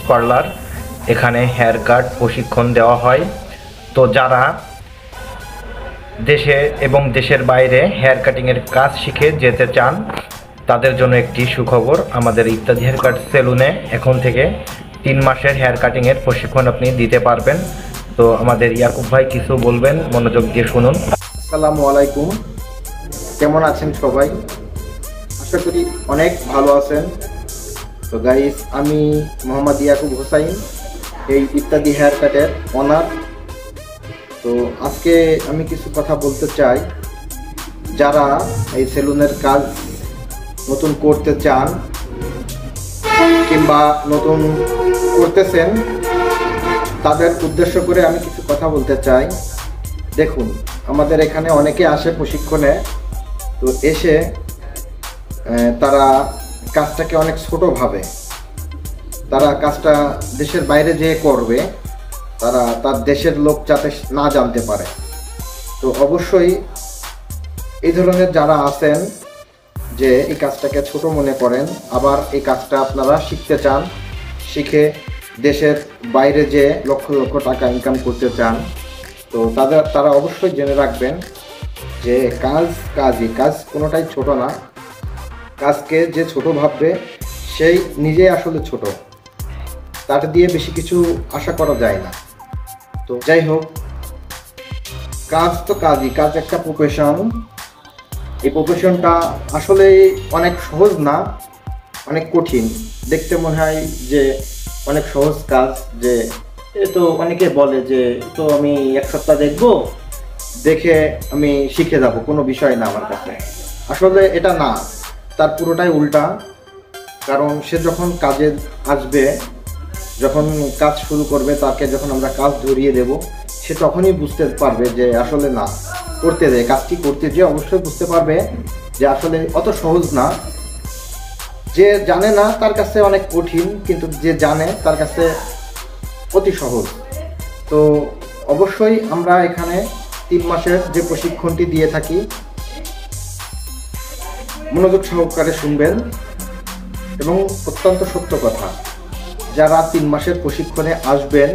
Parlour. এখানে hair cut প্রশিক্ষণ দেওয়া হয়। তো যারা দেশে এবং দেশের বাইরে হেয়ার কাটিংয়ের কাজ শিখে যেতে চান তাদের জন্য একটি সুখবর, আমাদের ইত্যাদি হেয়ার কাট সেলুনে এখন থেকে 3 মাসের হেয়ার কাটিংয়ের প্রশিক্ষণ আপনি দিতে পারবেন। তো আমাদের ইয়াকুব ভাই কিছু বলবেন, মনোযোগ দিয়ে শুনুন। আসসালামু আলাইকুম, কেমন আছেন সবাই? আশা করি অনেক ভালো আছেন। তো গাইস, আমি মোহাম্মদ ইয়াকুব হোসাইন, এই ইত্যাদি হেয়ার কাটের ওনার। তো আজকে আমি কিছু কথা বলতে চাই। যারা এই সেলুনের কাজ নতুন করতে চান কিংবা নতুন করতেছেন, তাদের উদ্দেশ্য করে আমি কিছু কথা বলতে চাই। দেখুন, আমাদের এখানে অনেকে আসে প্রশিক্ষণে, তো এসে তারা কাজটাকে অনেক ছোট ভাবে। তারা কাজটা দেশের বাইরে যেয়ে করবে, তারা তার দেশের লোক যাতে না জানতে পারে। তো অবশ্যই এই ধরনের যারা আছেন যে এই কাজটাকে ছোট মনে করেন, আবার এই কাজটা আপনারা শিখতে চান, শিখে দেশের বাইরে যেয়ে লক্ষ লক্ষ টাকা ইনকাম করতে চান, তো তারা অবশ্যই জেনে রাখবেন যে কাজ কোনোটাই ছোট না। কাজকে যে ছোট ভাববে সেই নিজেই আসলে ছোট, তার দিয়ে বেশি কিছু আশা করা যায় না। তো যাই হোক, কাজ তো কাজ একটা প্রফেশন। এই প্রফেশনটা আসলে অনেক সহজ না, অনেক কঠিন। দেখতে মনে হয় যে অনেক সহজ কাজ, যে এ তো অনেকে বলে যে তো আমি 1 সপ্তাহ দেখে আমি শিখে যাব, কোনো বিষয় না আমার কাছে। আসলে এটা না, তার পুরোটাই উল্টা। কারণ সে যখন কাজে আসবে, যখন কাজ শুরু করবে, তাকে যখন আমরা কাজ ধরিয়ে দেব, সে তখনই বুঝতে পারবে যে আসলে না, কাজটি করতে যে অবশ্যই বুঝতে পারবে যে আসলে অত সহজ না। যে জানে না তার কাছে অনেক কঠিন, কিন্তু যে জানে তার কাছে অতি সহজ। তো অবশ্যই আমরা এখানে 3 মাসের যে প্রশিক্ষণটি দিয়ে থাকি, মনোযোগ সহকারে শুনবেন। এবং অত্যন্ত সত্য কথা, যারা 3 মাসের প্রশিক্ষণে আসবেন,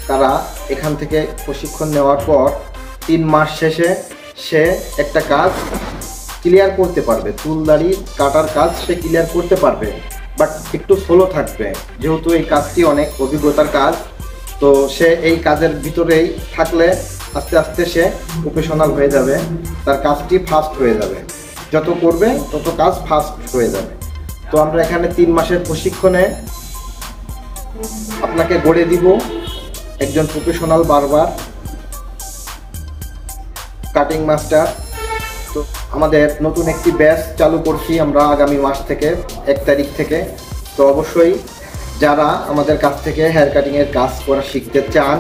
তারা এখান থেকে প্রশিক্ষণ নেওয়ার পর 3 মাস শেষে সে একটা কাজ ক্লিয়ার করতে পারবে। চুল দাড়ি কাটার কাজ সে ক্লিয়ার করতে পারবে, বাট একটু স্লো থাকবে, যেহেতু এই কাজটি অনেক অভিজ্ঞতার কাজ। তো সে এই কাজের ভিতরেই থাকলে আস্তে আস্তে সে প্রফেশনাল হয়ে যাবে, তার কাজটি ফাস্ট হয়ে যাবে। যত করবে তত কাজ ফাস্ট হয়ে যাবে। তো আমরা এখানে 3 মাসের প্রশিক্ষণে আপনাকে গড়ে দিব একজন প্রফেশনাল বারবার, কাটিং মাস্টার। তো আমাদের নতুন একটি ব্যাচ চালু করছি আমরা আগামী মাস থেকে, 1 তারিখ থেকে। তো অবশ্যই যারা আমাদের কাছ থেকে হেয়ার কাটিংয়ের কাজ করা শিখতে চান,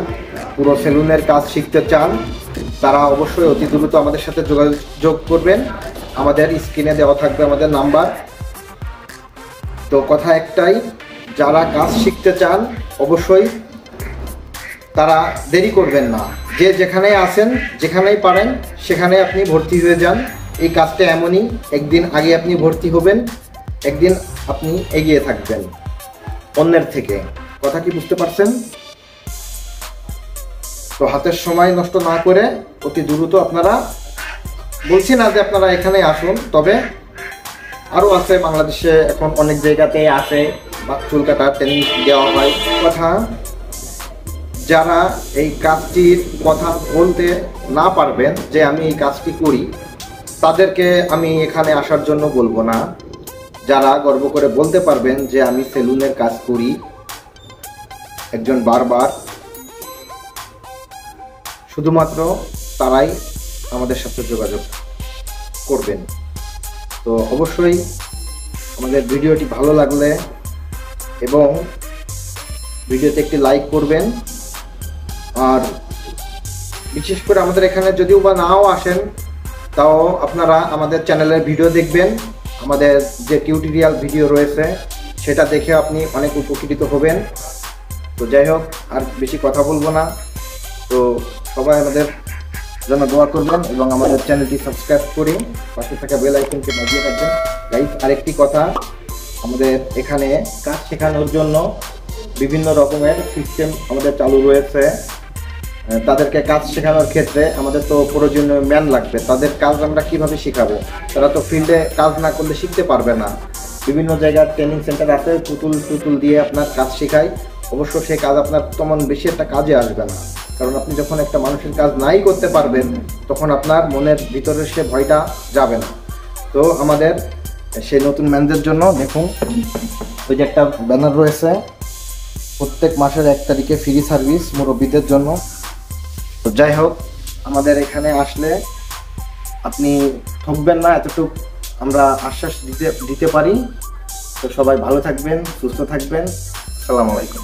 পুরো সেলুনের কাজ শিখতে চান, তারা অবশ্যই অতি দ্রুত আমাদের সাথে যোগাযোগ করবেন। আমাদের স্ক্রিনে দেওয়া থাকবে আমাদের নাম্বার। তো কথা একটাই, যারা কাজ শিখতে চান অবশ্যই তারা দেরি করবেন না। যে যেখানেই আছেন, যেখানেই পারেন, সেখানে আপনি ভর্তি হয়ে যান। এই কাজটা এমনই, একদিন আগে আপনি ভর্তি হবেন, একদিন আপনি এগিয়ে থাকবেন অন্যের থেকে। কথা কি বুঝতে পারছেন? তো হাতের সময় নষ্ট না করে অতি দ্রুত আপনারা, বলছি না যে আপনারা এখানে আসুন, তবে আরও আছে বাংলাদেশে, এখন অনেক জায়গাতেই আছে বা চুল কাটার ট্রেনিং দেওয়া হয়। কথা, যারা এই কাজটির কথা বলতে না পারবেন যে আমি এই কাজটি করি, তাদেরকে আমি এখানে আসার জন্য বলবো না। যারা গর্ব করে বলতে পারবেন যে আমি সেলুনের কাজ করি একজন বারবার, শুধুমাত্র তারাই আমাদের সাথে যোগাযোগ করবেন। তো অবশ্যই আমাদের ভিডিওটি ভালো লাগলে এবং ভিডিওতে একটি লাইক করবেন। আর বিশেষ করে আমাদের এখানে যদিও বা নাও আসেন, তাও আপনারা আমাদের চ্যানেলের ভিডিও দেখবেন। আমাদের যে টিউটোরিয়াল ভিডিও রয়েছে সেটা দেখে আপনি অনেক উপকৃত হবেন। তো যাই হোক, আর বেশি কথা বলবো না। তো সবাই আমাদের জন্য দোয়া করবেন এবং আমাদের চ্যানেলটি সাবস্ক্রাইব করে পাশে থাকা বেল আইকনটি বাজিয়ে রাখবেন। গাইস, আরেকটি কথা, আমাদের এখানে কাজ শেখানোর জন্য বিভিন্ন রকমের সিস্টেম আমাদের চালু রয়েছে। তাদেরকে কাজ শেখানোর ক্ষেত্রে আমাদের তো প্রয়োজনীয় ম্যান লাগবে। তাদের কাজ আমরা কিভাবে শেখাবো? তারা তো ফিল্ডে কাজ না করলে শিখতে পারবে না। বিভিন্ন জায়গার ট্রেনিং সেন্টার আছে, পুতুল দিয়ে আপনার কাজ শেখায়। অবশ্য সেই কাজ আপনার তেমন বেশি একটা কাজে আসবে না, কারণ আপনি যখন একটা মানুষের কাজ নাই করতে পারবেন তখন আপনার মনের ভিতরে সে ভয়টা যাবে না। তো আমাদের সেই নতুন ম্যানদের জন্য দেখুন ওই যে একটা ব্যানার রয়েছে, প্রত্যেক মাসের 1 তারিখে ফ্রি সার্ভিস মুরব্বীদের জন্য। তো যাই হোক, আমাদের এখানে আসলে আপনি ঠকবেন না, এতটুকু আমরা আশ্বাস দিতে পারি। তো সবাই ভালো থাকবেন, সুস্থ থাকবেন। আসসালামু আলাইকুম।